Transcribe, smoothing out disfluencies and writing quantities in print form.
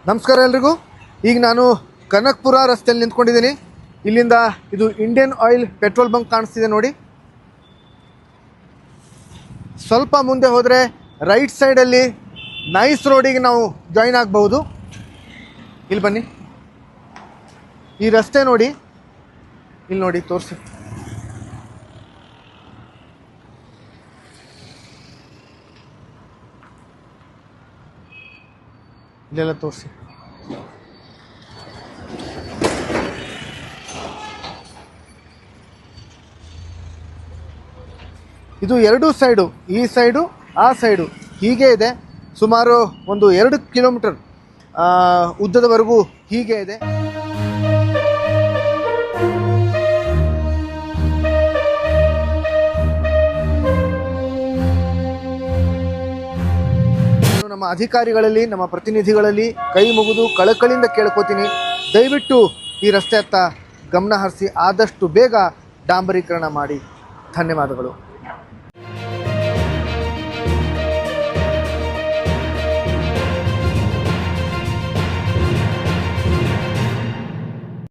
ನಮಸ್ಕಾರ ಎಲ್ರಿಗೂ. ಈಗ ನಾನು ಕನಕಪುರ ರಸ್ತೆಯಲ್ಲಿ ನಿಂತ್ಕೊಂಡಿದ್ದೀನಿ. ಇಲ್ಲಿಂದ ಇದು ಇಂಡಿಯನ್ ಆಯಿಲ್ ಪೆಟ್ರೋಲ್ ಬಂಕ್ ಕಾಣಿಸ್ತಿದೆ ನೋಡಿ. ಸ್ವಲ್ಪ ಮುಂದೆ ಹೋದರೆ ರೈಟ್ ಸೈಡಲ್ಲಿ ನೈಸ್ ರೋಡಿಗೆ ನಾವು ಜಾಯಿನ್ ಆಗಬಹುದು. ಇಲ್ಲಿ ಬನ್ನಿ, ಈ ರಸ್ತೆ ನೋಡಿ, ಇಲ್ಲಿ ನೋಡಿ ತೋರಿಸಿ. ಇಲ್ಲೆಲ್ಲ ತೋರಿಸಿ. ಇದು ಎರಡೂ ಸೈಡು, ಈ ಸೈಡು ಆ ಸೈಡು ಹೀಗೆ ಇದೆ. ಸುಮಾರು ಒಂದು 2 ಕಿಲೋಮೀಟರ್ ಉದ್ದದವರೆಗೂ ಹೀಗೆ ಇದೆ. ನಮ್ಮ ಅಧಿಕಾರಿಗಳಲ್ಲಿ, ನಮ್ಮ ಪ್ರತಿನಿಧಿಗಳಲ್ಲಿ ಕೈ ಮುಗಿದು ಕಳಕಳಿಯಿಂದ ಕೇಳ್ಕೋತೀನಿ, ದಯವಿಟ್ಟು ಈ ರಸ್ತೆ ಹತ್ತ ಗಮನ ಹರಿಸಿ ಆದಷ್ಟು ಬೇಗ ಡಾಂಬರೀಕರಣ ಮಾಡಿ. ಧನ್ಯವಾದಗಳು.